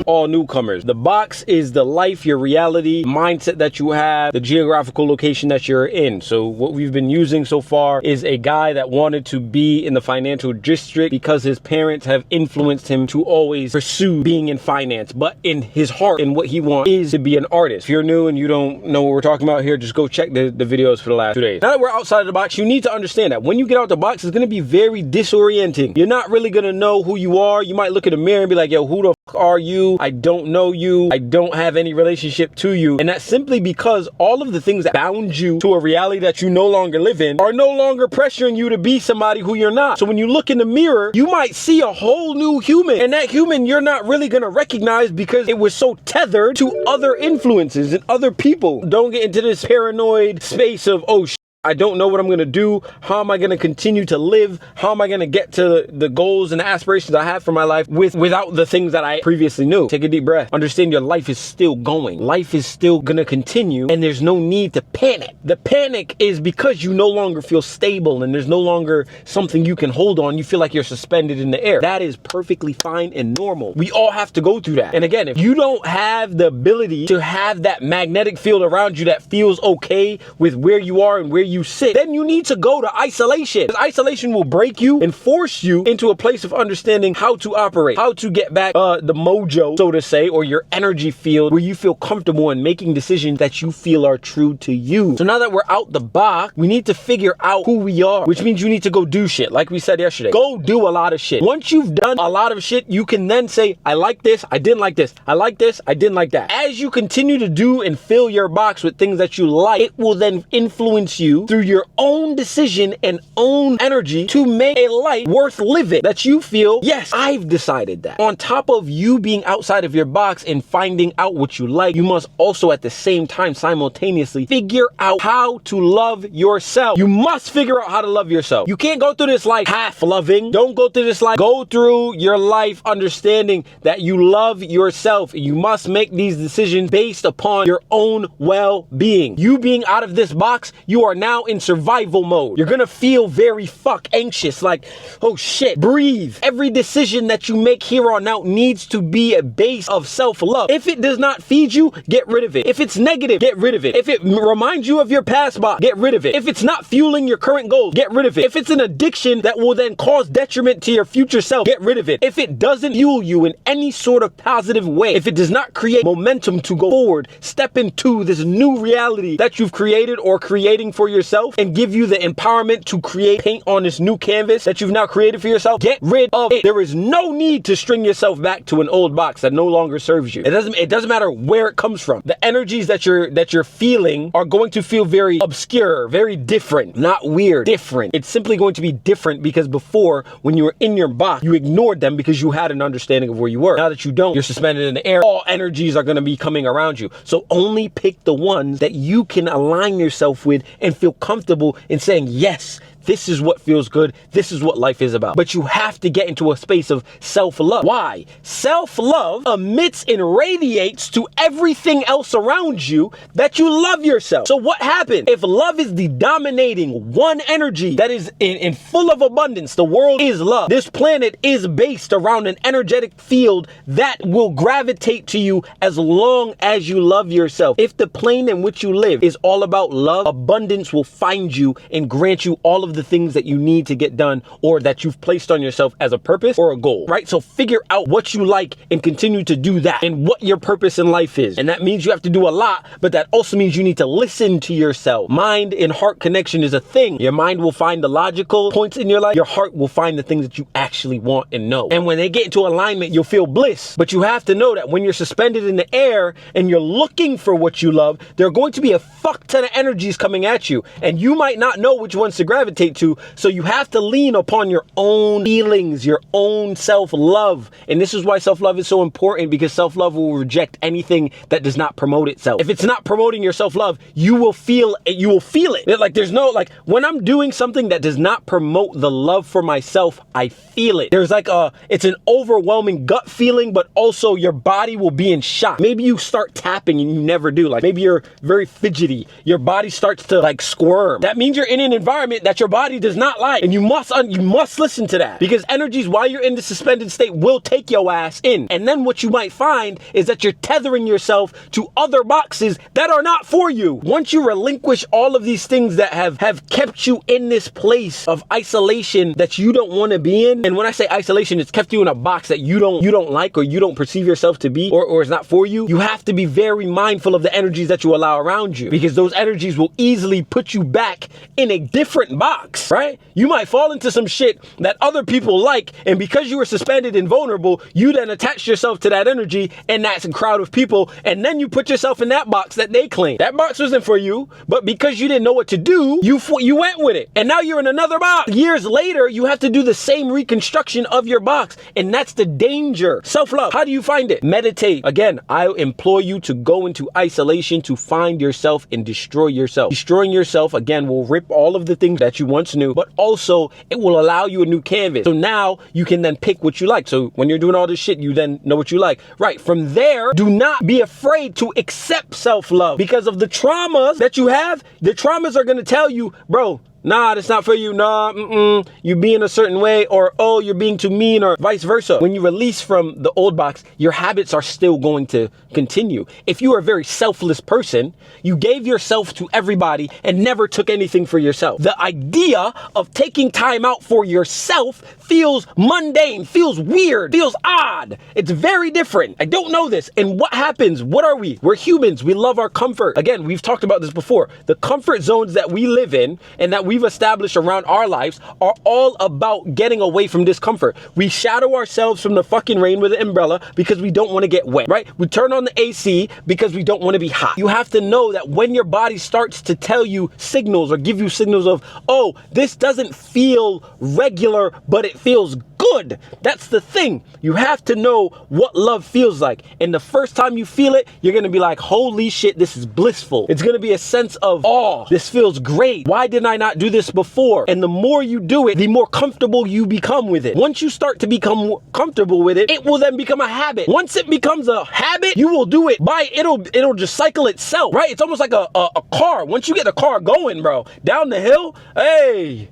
All newcomers. The box is the life, your reality, mindset that you have, the geographical location that you're in. So what we've been using so far is a guy that wanted to be in the financial district because his parents have influenced him to always pursue being in finance. But in his heart and what he wants is to be an artist. If you're new and you don't know what we're talking about here, just go check the videos for the last 2 days. Now that we're outside of the box, you need to understand that when you get out the box, it's going to be very disorienting. You're not really going to know who you are. You might look in the mirror and be like, yo, who the fuck are you? I don't know you. I don't have any relationship to you. And that's simply because all of the things that bound you to a reality that you no longer live in are no longer pressuring you to be somebody who you're not. So when you look in the mirror, you might see a whole new human, and that human you're not really going to recognize because it was so tethered to other influences and other people. Don't get into this paranoid space of, oh, I don't know what I'm going to do. How am I going to continue to live? How am I going to get to the goals and the aspirations I have for my life without the things that I previously knew? Take a deep breath. Understand your life is still going. Life is still going to continue, and there's no need to panic. The panic is because you no longer feel stable and there's no longer something you can hold on. You feel like you're suspended in the air. That is perfectly fine and normal. We all have to go through that. And again, if you don't have the ability to have that magnetic field around you that feels okay with where you are and where you sit, then you need to go to isolation. Because isolation will break you and force you into a place of understanding how to operate, how to get back the mojo, so to say, or your energy field where you feel comfortable in making decisions that you feel are true to you. So now that we're out the box, we need to figure out who we are, which means you need to go do shit. Like we said yesterday, go do a lot of shit. Once you've done a lot of shit, you can then say, I like this, I didn't like this, I like this, I didn't like that. As you continue to do and fill your box with things that you like, it will then influence you through your own decision and own energy to make a life worth living that you feel, yes, I've decided that. On top of you being outside of your box and finding out what you like, you must also at the same time simultaneously figure out how to love yourself. You must figure out how to love yourself. You can't go through this life half loving. Don't go through this life. Go through your life understanding that you love yourself. You must make these decisions based upon your own well-being. You being out of this box, you are now in survival mode. You're gonna feel very anxious, like, oh shit, breathe. Every decision that you make here on out needs to be a base of self-love. If it does not feed you, get rid of it. If it's negative, get rid of it. If it reminds you of your past box, get rid of it. If it's not fueling your current goals, get rid of it. If it's an addiction that will then cause detriment to your future self, get rid of it. If it doesn't fuel you in any sort of positive way, if it does not create momentum to go forward, step into this new reality that you've created or creating for yourself, and give you the empowerment to create, paint on this new canvas that you've now created for yourself, get rid of it. There is no need to string yourself back to an old box that no longer serves you. It doesn't matter where it comes from. The energies that you're feeling are going to feel very obscure, very different, not weird, different. It's simply going to be different because before, when you were in your box, you ignored them because you had an understanding of where you were. Now that you don't, you're suspended in the air. All energies are going to be coming around you. So only pick the ones that you can align yourself with and feel comfortable in saying, yes, this is what feels good. This is what life is about. But you have to get into a space of self-love. Why? Self-love emits and radiates to everything else around you that you love yourself. So what happens? If love is the dominating one energy that is in full of abundance, the world is love. This planet is based around an energetic field that will gravitate to you as long as you love yourself. If the plane in which you live is all about love, abundance will find you and grant you all of the things that you need to get done or that you've placed on yourself as a purpose or a goal, right? So figure out what you like and continue to do that and what your purpose in life is. And that means you have to do a lot, but that also means you need to listen to yourself. Mind and heart connection is a thing. Your mind will find the logical points in your life. Your heart will find the things that you actually want and know. And when they get into alignment, you'll feel bliss. But you have to know that when you're suspended in the air and you're looking for what you love, there are going to be a fuck ton of energies coming at you. And you might not know which ones to gravitate to, so you have to lean upon your own feelings, your own self-love. And this is why self-love is so important, because self-love will reject anything that does not promote itself. If it's not promoting your self-love, you will feel it. Like there's no, like when I'm doing something that does not promote the love for myself, I feel it. There's like it's an overwhelming gut feeling, but also your body will be in shock. Maybe you start tapping and you never do. Like maybe you're very fidgety. Your body starts to like squirm. That means you're in an environment that your body does not like. And you must listen to that, because energies while you're in the suspended state will take your ass in. And then what you might find is that you're tethering yourself to other boxes that are not for you. Once you relinquish all of these things that have kept you in this place of isolation that you don't want to be in, and when I say isolation, it's kept you in a box that you don't like, or you don't perceive yourself to be, or is not for you, you have to be very mindful of the energies that you allow around you, because those energies will easily put you back in a different box, right? You might fall into some shit that other people like, and because you were suspended and vulnerable, you then attach yourself to that energy and that's a crowd of people, and then you put yourself in that box that they claim. That box wasn't for you, but because you didn't know what to do, you went with it, and now you're in another box. Years later, you have to do the same reconstruction of your box, and that's the danger. Self-love, how do you find it? Meditate. Again, I implore you to go into isolation to find yourself and destroy yourself. Destroying yourself, again, will rip all of the things that you once knew, but also it will allow you a new canvas. So now you can then pick what you like. So when you're doing all this shit, you then know what you like. Right, from there, do not be afraid to accept self-love, because of the traumas that you have. The traumas are going to tell you, bro, nah, that's not for you. Nah, you being a certain way, or oh, you're being too mean, or vice versa. When you release from the old box, your habits are still going to continue. If you are a very selfless person, you gave yourself to everybody and never took anything for yourself. The idea of taking time out for yourself feels mundane, feels weird, feels odd. It's very different. I don't know this. And what happens? What are we? We're humans. We love our comfort. Again, we've talked about this before. The comfort zones that we live in and that we've established around our lives are all about getting away from discomfort. We shadow ourselves from the fucking rain with an umbrella because we don't want to get wet, right? We turn on the AC because we don't want to be hot. You have to know that when your body starts to tell you signals or give you signals of, oh, this doesn't feel regular, but it feels good. That's the thing. You have to know what love feels like. And the first time you feel it, you're going to be like, holy shit, this is blissful. It's going to be a sense of awe. This feels great. Why didn't I not do this before? And the more you do it, the more comfortable you become with it. Once you start to become comfortable with it, it will then become a habit. Once it becomes a habit, you will do it it'll just cycle itself, right? It's almost like a car. Once you get the car going, bro, down the hill, hey,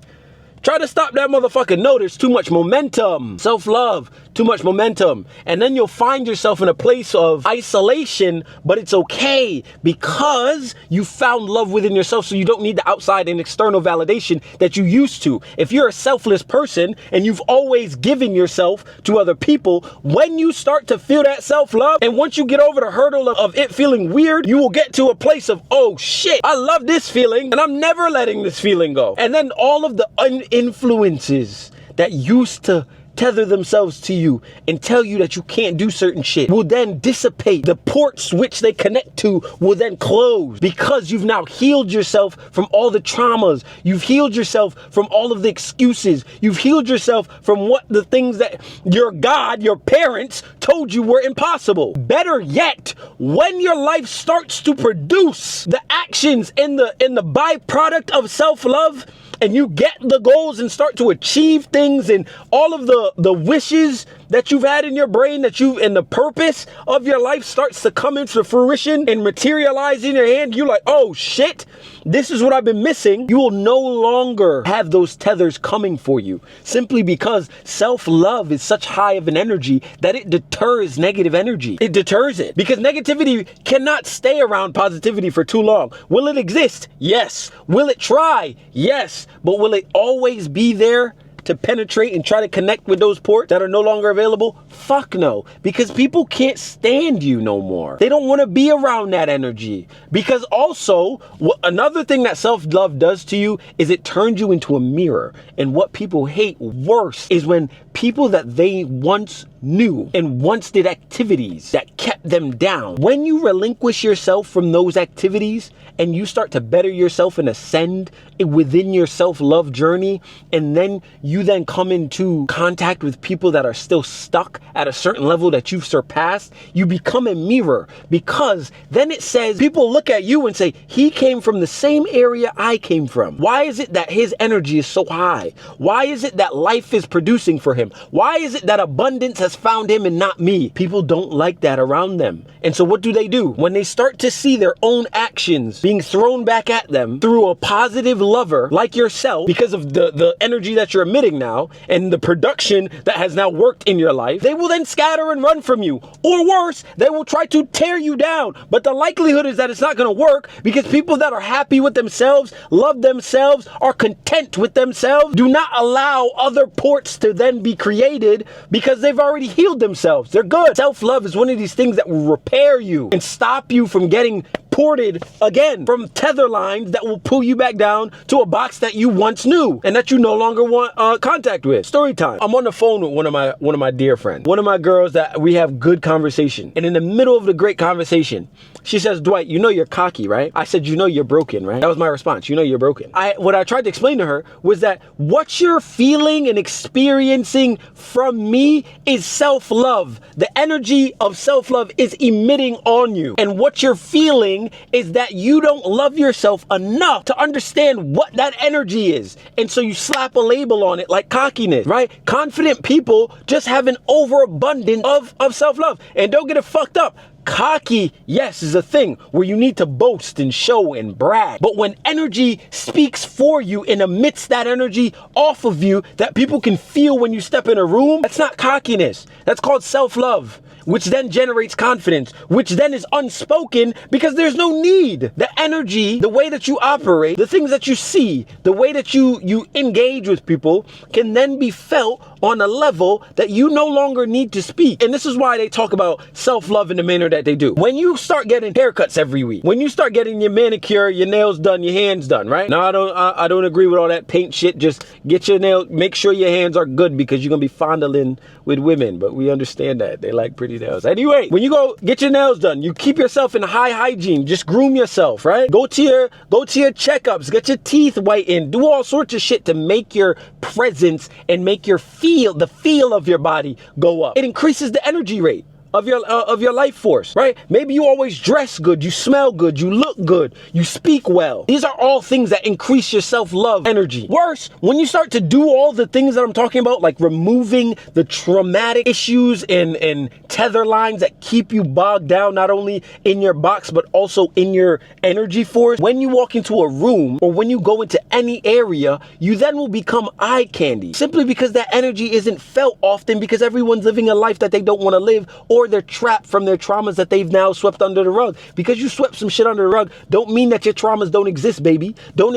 try to stop that motherfucker. No, there's too much momentum. Self-love, too much momentum. And then you'll find yourself in a place of isolation, but it's okay because you found love within yourself, so you don't need the outside and external validation that you used to. If you're a selfless person and you've always given yourself to other people, when you start to feel that self-love, and once you get over the hurdle of it feeling weird, you will get to a place of, oh shit, I love this feeling and I'm never letting this feeling go. And then all of the influences that used to tether themselves to you and tell you that you can't do certain shit will then dissipate. The ports which they connect to will then close because you've now healed yourself from all the traumas. You've healed yourself from all of the excuses. You've healed yourself from what the things that your God, your parents told you were impossible. Better yet, when your life starts to produce the actions in the byproduct of self-love, and you get the goals and start to achieve things, and all of the wishes that you've had in your brain, and the purpose of your life starts to come into fruition and materialize in your hand, you're like, oh shit, this is what I've been missing. You will no longer have those tethers coming for you, simply because self-love is such high of an energy that it deters negative energy. It deters it, because negativity cannot stay around positivity for too long. Will it exist? Yes. Will it try? Yes. But will it always be there to penetrate and try to connect with those ports that are no longer available? Fuck no, because people can't stand you no more. They don't want to be around that energy. Because also, another thing that self-love does to you is it turns you into a mirror. And what people hate worse is when people that they once knew and once did activities that kept them down, when you relinquish yourself from those activities and you start to better yourself and ascend within your self-love journey, and then you then come into contact with people that are still stuck at a certain level that you've surpassed, you become a mirror, because then it says, people look at you and say, he came from the same area I came from. Why is it that his energy is so high? Why is it that life is producing for him? Why is it that abundance has has found him and not me. People don't like that around them. And so what do? When they start to see their own actions being thrown back at them through a positive lover like yourself, because of the energy that you're emitting now and the production that has now worked in your life, they will then scatter and run from you. Or worse, they will try to tear you down. But the likelihood is that it's not going to work, because people that are happy with themselves, love themselves, are content with themselves, do not allow other ports to then be created, because they've already healed themselves. They're good. Self-love is one of these things that will repair you and stop you from getting ported again from tether lines that will pull you back down to a box that you once knew and that you no longer want contact with. Story time. I'm on the phone with one of my dear friends, one of my girls that we have good conversation. And in the middle of the great conversation, she says, Dwight, you know you're cocky, right? I said, you know you're broken, right? That was my response. You know you're broken. What I tried to explain to her was that what you're feeling and experiencing from me is self-love. The energy of self-love is emitting on you. And what you're feeling is that you don't love yourself enough to understand what that energy is. And so you slap a label on it like cockiness, right? Confident people just have an overabundance of self-love. And don't get it fucked up. Cocky, yes, is a thing where you need to boast and show and brag. But when energy speaks for you and emits that energy off of you that people can feel when you step in a room, that's not cockiness. That's called self-love, which then generates confidence, which then is unspoken because there's no need. The energy, the way that you operate, the things that you see, the way that you engage with people can then be felt on a level that you no longer need to speak. And this is why they talk about self-love in the manner that they do. When you start getting haircuts every week, when you start getting your manicure, your nails done, your hands done, right? No, I don't agree with all that paint shit. Just get your nails, make sure your hands are good because you're gonna be fondling with women, but we understand that. They like pretty nails. Anyway, when you go get your nails done, you keep yourself in high hygiene. Just groom yourself, right? Go to your checkups, get your teeth whitened, do all sorts of shit to make your presence and make the feel of your body go up. It increases the energy rate of your life force, right? Maybe you always dress good, you smell good, you look good, you speak well. These are all things that increase your self-love energy. Worse, when you start to do all the things that I'm talking about, like removing the traumatic issues and tether lines that keep you bogged down, not only in your box, but also in your energy force. When you walk into a room or when you go into any area, you then will become eye candy, simply because that energy isn't felt often because everyone's living a life that they don't want to live, or they're trapped from their traumas that they've now swept under the rug. Because you swept some shit under the rug don't mean that your traumas don't exist, baby. Don't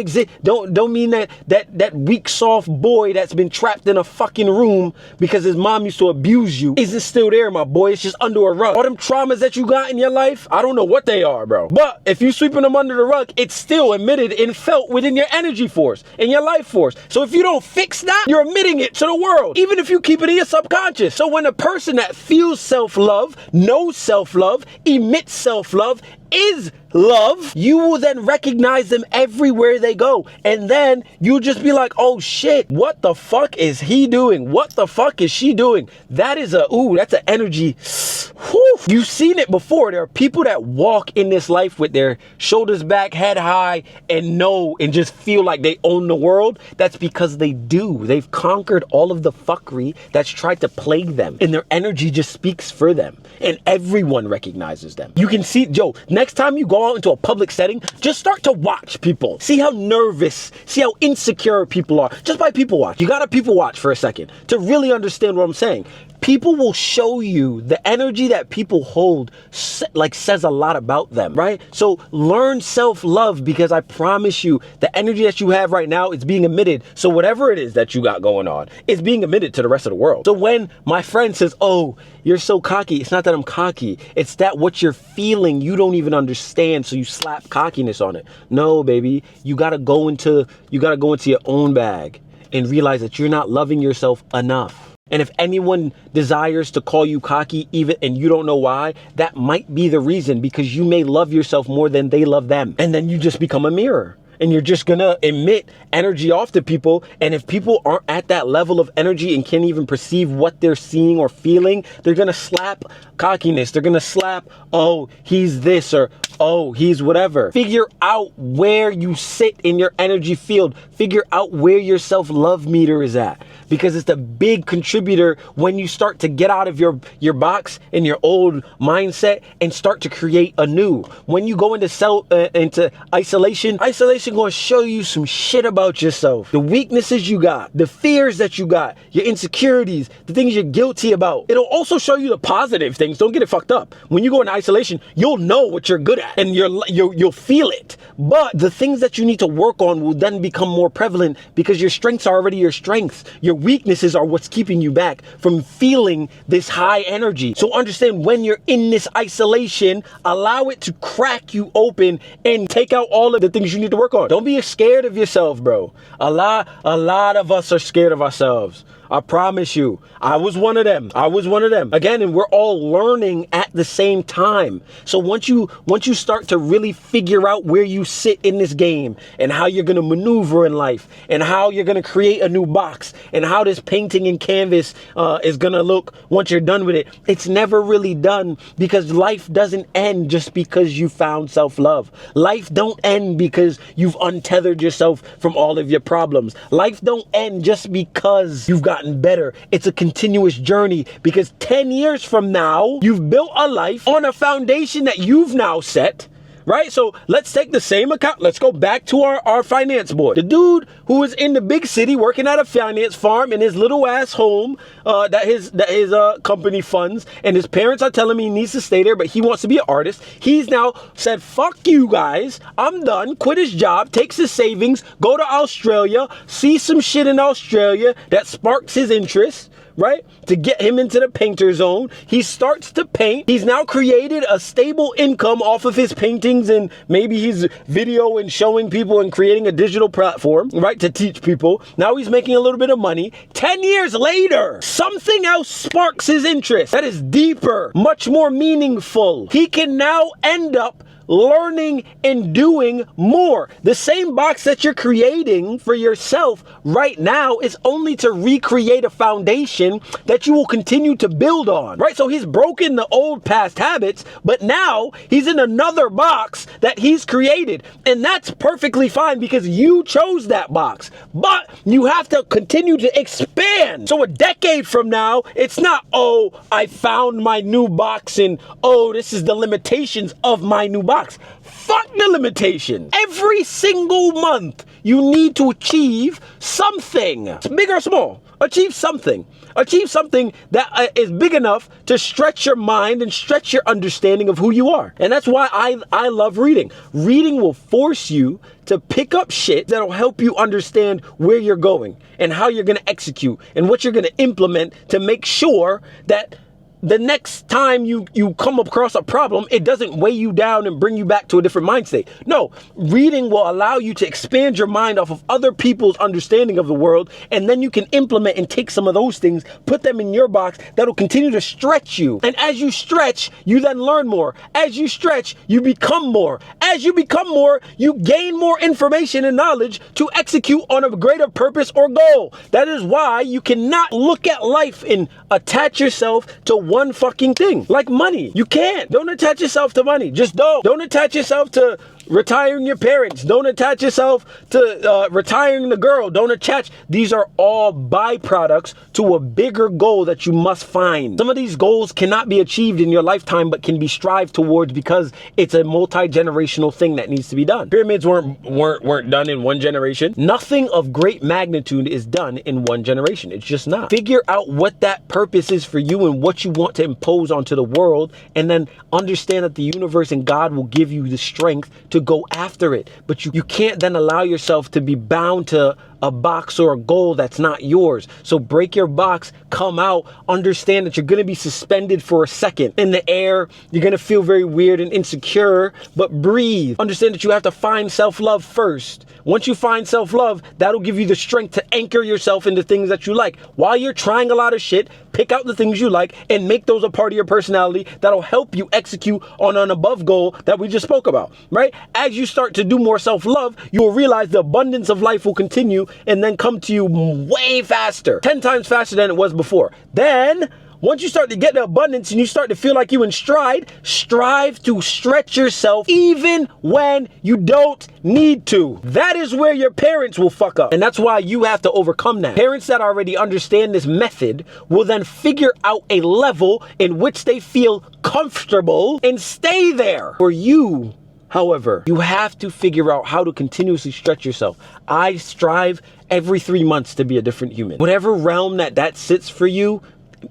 mean that weak, soft boy that's been trapped in a fucking room because his mom used to abuse you isn't still there, my boy. It's just under a rug. All them traumas that you got in your life, I don't know what they are, bro. But if you sweeping them under the rug, it's still emitted and felt within your energy force and your life force. So if you don't fix that, you're emitting it to the world, even if you keep it in your subconscious. So when a person that feels self-love, knows self-love, emits self-love, is love, you will then recognize them everywhere they go. And then you'll just be like, oh shit, what the fuck is he doing? What the fuck is she doing? That is that's an energy. Whew. You've seen it before. There are people that walk in this life with their shoulders back, head high, and know and just feel like they own the world. That's because they do. They've conquered all of the fuckery that's tried to plague them. And their energy just speaks for them. And everyone recognizes them. You can see, Joe, next time you go out into a public setting, just start to watch people. See how nervous, see how insecure people are. Just by people watch. You gotta people watch for a second to really understand what I'm saying. People will show you the energy that people hold, says a lot about them, right? So learn self-love, because I promise you the energy that you have right now is being emitted. So whatever it is that you got going on, it's being emitted to the rest of the world. So when my friend says, oh, you're so cocky, it's not that I'm cocky. It's that what you're feeling, you don't even understand. So you slap cockiness on it. No, baby, you gotta go into your own bag and realize that you're not loving yourself enough. And if anyone desires to call you cocky, even and you don't know why, that might be the reason, because you may love yourself more than they love them. And then you just become a mirror. and you're just gonna emit energy off to people. And if people aren't at that level of energy and can't even perceive what they're seeing or feeling, they're gonna slap cockiness. They're gonna slap, oh, he's this, or oh, he's whatever. Figure out where you sit in your energy field. Figure out where your self-love meter is at, because it's a big contributor when you start to get out of your box and your old mindset and start to create a new. When you go into into isolation going to show you some shit about yourself, the weaknesses you got, the fears that you got, your insecurities, the things you're guilty about. It'll also show you the positive things. Don't get it fucked up. When you go into isolation, you'll know what you're good at and you'll feel it. But the things that you need to work on will then become more prevalent, because your strengths are already your strengths. Your weaknesses are what's keeping you back from feeling this high energy. So understand, when you're in this isolation, allow it to crack you open and take out all of the things you need to work on. Don't be scared of yourself, bro. A lot of us are scared of ourselves. I promise you, I was one of them. Again, and we're all learning at the same time. So once you start to really figure out where you sit in this game and how you're going to maneuver in life and how you're going to create a new box and how this painting and canvas is going to look once you're done with it, it's never really done, because life doesn't end just because you found self-love. Life don't end because you've untethered yourself from all of your problems. Life don't end just because you've gotten better. It's a continuous journey, because 10 years from now, you've built a life on a foundation that you've now set, right? So let's take the same account. Let's go back to our finance boy. The dude who is in the big city working at a finance farm in his little ass home that his company funds, and his parents are telling me he needs to stay there, but he wants to be an artist. He's now said, fuck you guys, I'm done, quit his job, takes his savings, go to Australia, see some shit in Australia that sparks his interest, right? To get him into the painter zone. He starts to paint. He's now created a stable income off of his paintings, and maybe he's video and showing people and creating a digital platform, right, to teach people. Now he's making a little bit of money. 10 years later, something else sparks his interest that is deeper, much more meaningful. He can now end up learning and doing more. The same box that you're creating for yourself right now is only to recreate a foundation that you will continue to build on, right? So he's broken the old past habits, but now he's in another box that he's created, and that's perfectly fine, because you chose that box. But you have to continue to expand. So a decade from now, it's not, oh, I found my new box, and oh, this is the limitations of my new box. Fuck the limitation. Every single month, you need to achieve something, big or small. Achieve something. Achieve something that is big enough to stretch your mind and stretch your understanding of who you are. And that's why I love reading. Reading will force you to pick up shit that'll help you understand where you're going and how you're going to execute and what you're going to implement to make sure that the next time you come across a problem, it doesn't weigh you down and bring you back to a different mind state. No, reading will allow you to expand your mind off of other people's understanding of the world, and then you can implement and take some of those things, put them in your box, that'll continue to stretch you. And as you stretch, you then learn more. As you stretch, you become more. As you become more, you gain more information and knowledge to execute on a greater purpose or goal. That is why you cannot look at life and attach yourself to one fucking thing, like money. You can't. Don't attach yourself to money. Just don't. Don't attach yourself to retiring your parents. Don't attach yourself to retiring the girl. Don't attach. These are all byproducts to a bigger goal that you must find. Some of these goals cannot be achieved in your lifetime, but can be strived towards because it's a multi-generational thing that needs to be done. Pyramids weren't done in one generation. Nothing of great magnitude is done in one generation. It's just not. Figure out what that purpose is for you and what you want to impose onto the world, and then understand that the universe and God will give you the strength to go after it. But you can't then allow yourself to be bound to a box or a goal that's not yours. So break your box, come out, understand that you're going to be suspended for a second in the air. You're going to feel very weird and insecure, but breathe. Understand that you have to find self-love first. Once you find self-love, that'll give you the strength to anchor yourself into things that you like. While you're trying a lot of shit, pick out the things you like and make those a part of your personality that'll help you execute on an above goal that we just spoke about, right? As you start to do more self-love, you will realize the abundance of life will continue and then come to you way faster, 10 times faster than it was before. Then, once you start to get the abundance and you start to feel like you in stride, strive to stretch yourself even when you don't need to. That is where your parents will fuck up. And that's why you have to overcome that. Parents that already understand this method will then figure out a level in which they feel comfortable and stay there. For you, however, you have to figure out how to continuously stretch yourself. I strive every 3 months to be a different human. Whatever realm that sits for you,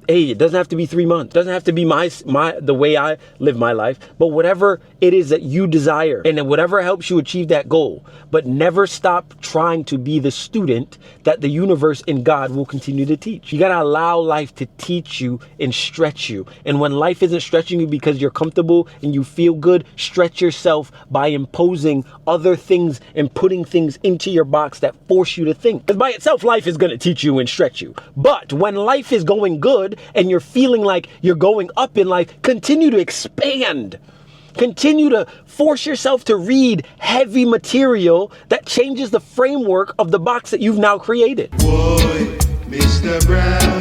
hey, it doesn't have to be 3 months. It doesn't have to be the way I live my life, but whatever it is that you desire and then whatever helps you achieve that goal. But never stop trying to be the student that the universe and God will continue to teach. You got to allow life to teach you and stretch you. And when life isn't stretching you because you're comfortable and you feel good, stretch yourself by imposing other things and putting things into your box that force you to think. Because by itself, life is going to teach you and stretch you. But when life is going good, and you're feeling like you're going up in life, continue to expand. Continue to force yourself to read heavy material that changes the framework of the box that you've now created. Boy, Mr. Brown.